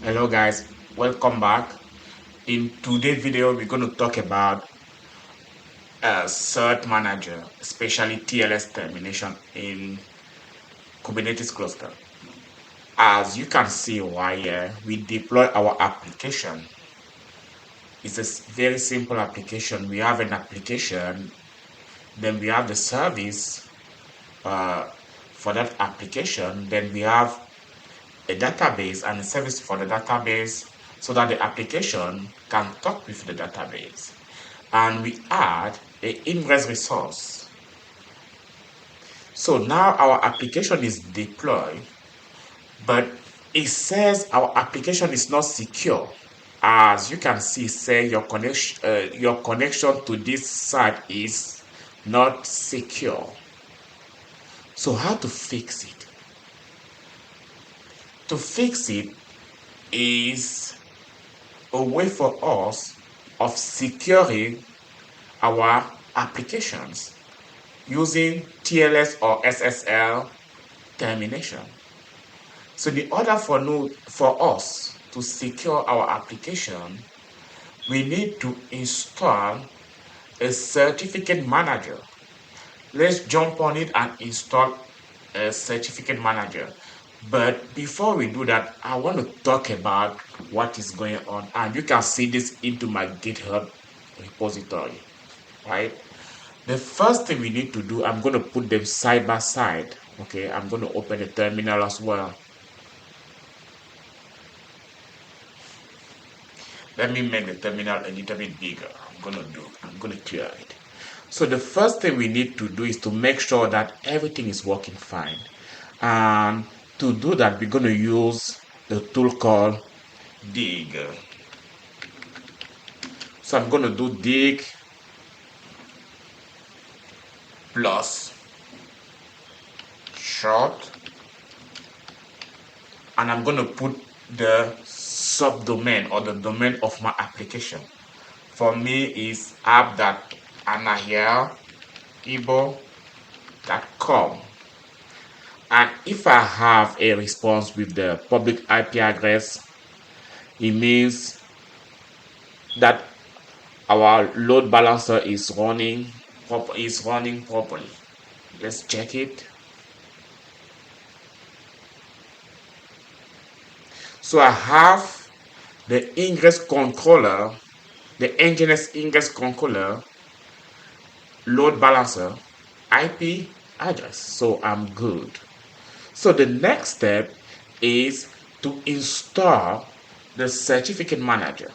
Hello guys, welcome back. In today's video, we're going to talk about Cert-Manager, especially TLS termination in Kubernetes cluster. As you can see right here, we deploy our application. It's a very simple application. We have an application, then we have the service uh, for that application, then we have a database and a service for the database so that the application can talk with the database. And we add a ingress resource. So now our application is deployed, but it says our application is not secure. As you can see, say your connection to this site is not secure. So how to fix it? To fix it is a way for us of securing our applications using TLS or SSL termination. So in order for us to secure our application, we need to install a certificate manager. Let's jump on it and install a certificate manager. But before we do that, I want to talk about what is going on. And you can see this into my GitHub repository, right? The first thing we need to do, I'm going to put them side by side. Okay, I'm going to open the terminal as well. Let me make the terminal a little bit bigger. I'm going to clear it. So the first thing we need to do is to make sure that everything is working fine. And to do that, we're going to use a tool called dig. So I'm going to do dig plus short, and I'm going to put the subdomain or the domain of my application. For me is app.anahel.ibo.com. And if I have a response with the public IP address, it means that our load balancer is running properly. Let's check it. So I have the ingress controller, the Nginx ingress controller load balancer IP address. So I'm good. So the next step is to install the certificate manager.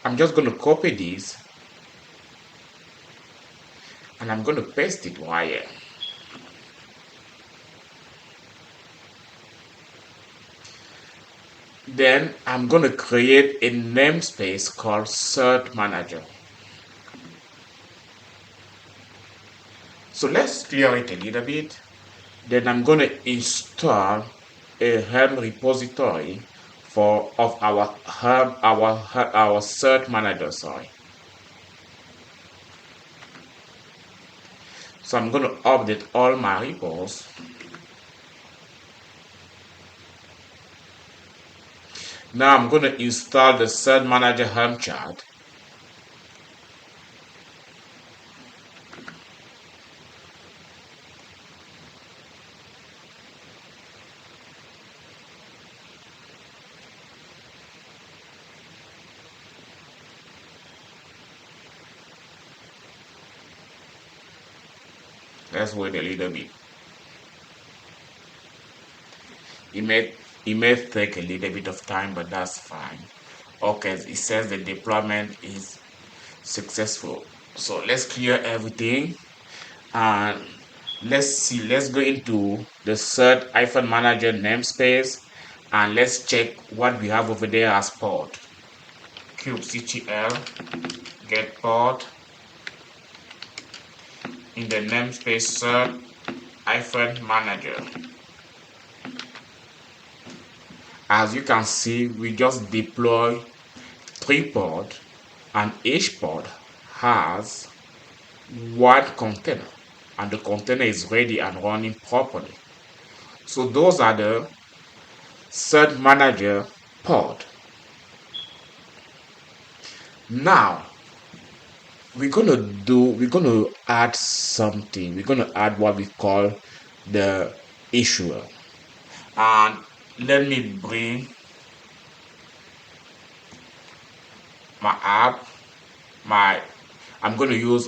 I'm just going to copy this and I'm going to paste it right here. Then I'm going to create a namespace called Cert-Manager. So let's clear it a little bit. Then I'm going to install a helm repository of our Cert-Manager. Sorry. So I'm going to update all my repos. Now I'm going to install the Cert-Manager helm chart. Let's wait a little bit. It may take a little bit of time, but that's fine. Okay, it says the deployment is successful. So let's clear everything and let's go into the Cert-Manager namespace and let's check what we have over there as port. kubectl get port in the namespace Cert-Manager. As you can see, we just deploy 3 ports and each port has one container and the container is ready and running properly. So those are the Cert-Manager pod. Now we're gonna add something. We're gonna add what we call the issuer. And let me bring my app. I'm going to use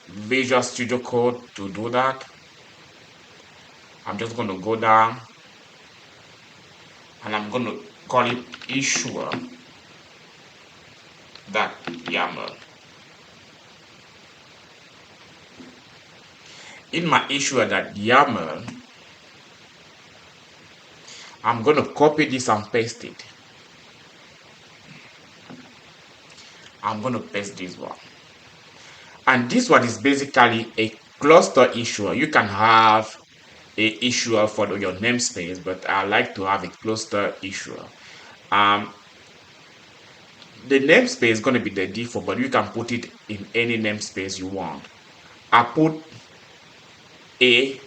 Visual Studio Code to do that. I'm just going to go down and I'm going to call it issuer that YAML. In my issuer that YAML, I'm going to copy this and paste it. I'm going to paste this one. And this one is basically a cluster issuer. You can have a issuer for your namespace, but I like to have a cluster issuer. The namespace is going to be the default, but you can put it in any namespace you want. I put a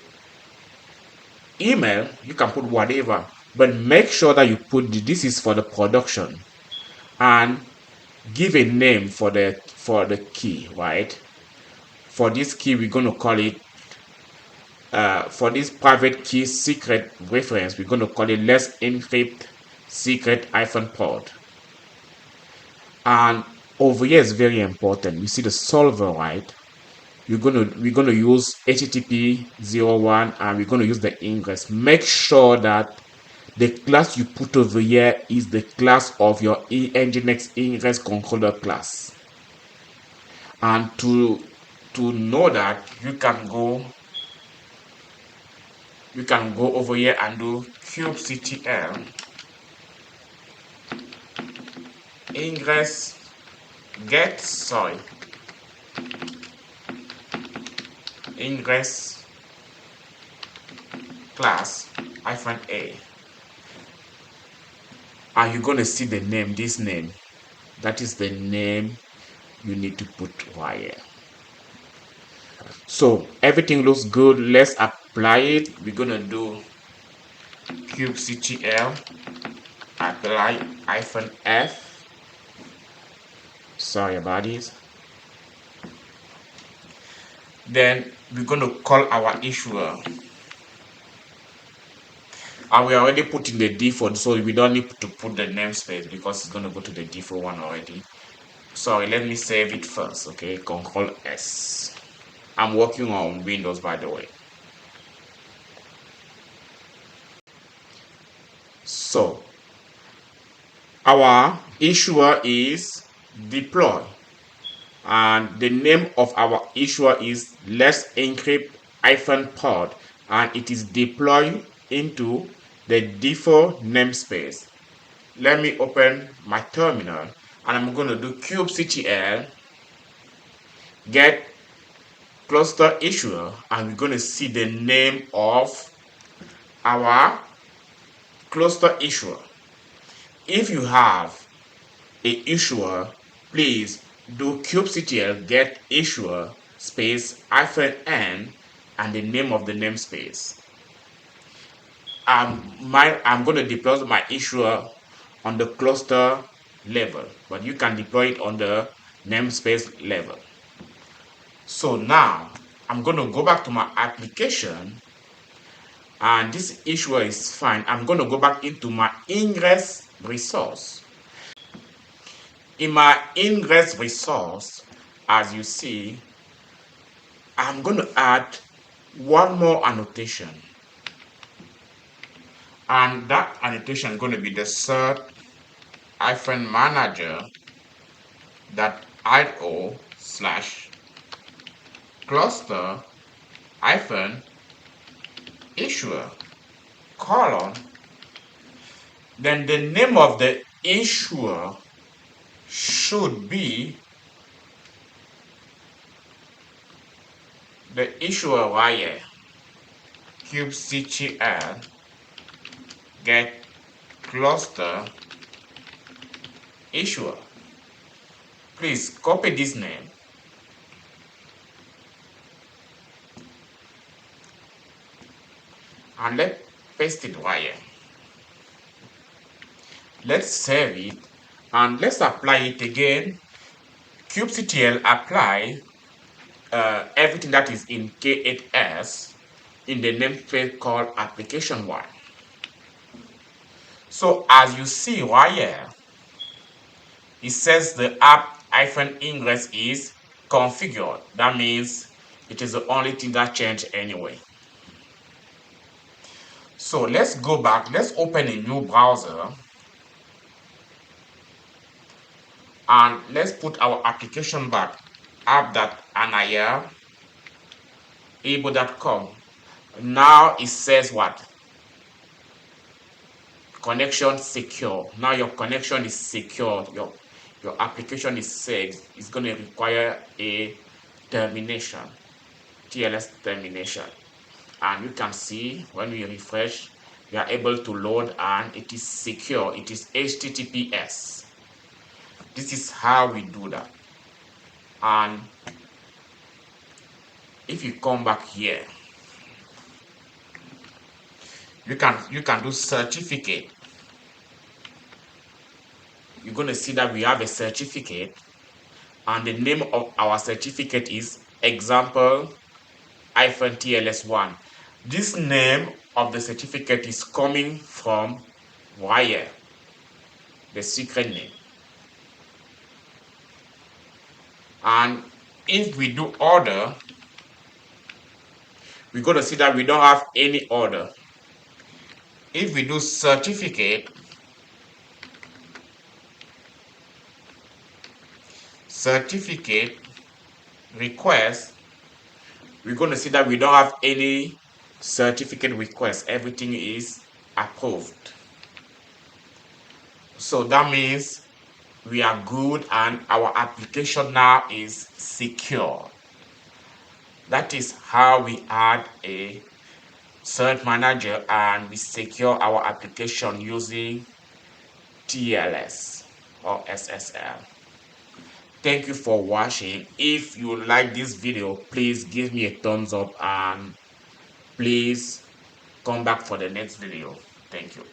email, you can put whatever, but make sure that you put this is for the production and give a name for the key, right? For this key, we're going to call it for this private key secret reference, we're going to call it let's encrypt secret -pod. And over here is very important. You see the solver, right? We're gonna use HTTP 01 and we're gonna use the ingress. Make sure that the class you put over here is the class of your Nginx ingress controller class. And to know that, you can go over here and do kubectl ingress ingress class -a, and you're going to see the name, this name. That is the name you need to put right here. So everything looks good. Let's apply it. We're going to do kubectl apply -f. Sorry about this. Then we're going to call our issuer. And we already put in the default, so we don't need to put the namespace because it's going to go to the default one already. Sorry, let me save it first. Okay, Control S. I'm working on Windows, by the way. So our issuer is deploy, and the name of our issuer is let's encrypt -pod, and it is deployed into the default namespace. Let me open my terminal and I'm going to do kubectl get cluster issuer, and we're going to see the name of our cluster issuer. If you have a issuer, please do kubectl get issuer space -n and the name of the namespace. I'm going to deploy my issuer on the cluster level, but you can deploy it on the namespace level. So now I'm going to go back to my application, and this issuer is fine. I'm going to go back into my ingress resource. In my ingress resource, as you see, I'm going to add one more annotation, and that annotation is going to be the cert-manager.io/cluster-issuer : then the name of the issuer should be the issuer right here, kubectl get cluster issuer. Please copy this name and let's paste it right here. Let's save it and let's apply it again. kubectl apply everything that is in K8s in the namespace called application1. So as you see right here, it says the app-ingress is configured. That means it is the only thing that changed anyway. So let's go back, let's open a new browser and let's put our application back, app.anaya.able.com. Now it says what? Connection secure. Now your connection is secure. Your application is safe. It's going to require a termination, TLS termination. And you can see when we refresh, we are able to load and it is secure. It is HTTPS. This is how we do that. And if you come back here, you can do certificate. You're going to see that we have a certificate and the name of our certificate is example-TLS1. This name of the certificate is coming from wire, the secret name. And if we do order, we're going to see that we don't have any order. If we do certificate request, we're going to see that we don't have any certificate request. Everything is approved. So that means we are good and our application now is secure. That is how we add a Cert-Manager and we secure our application using TLS or SSL. Thank you for watching. If you like this video, please give me a thumbs up and please come back for the next video. Thank you.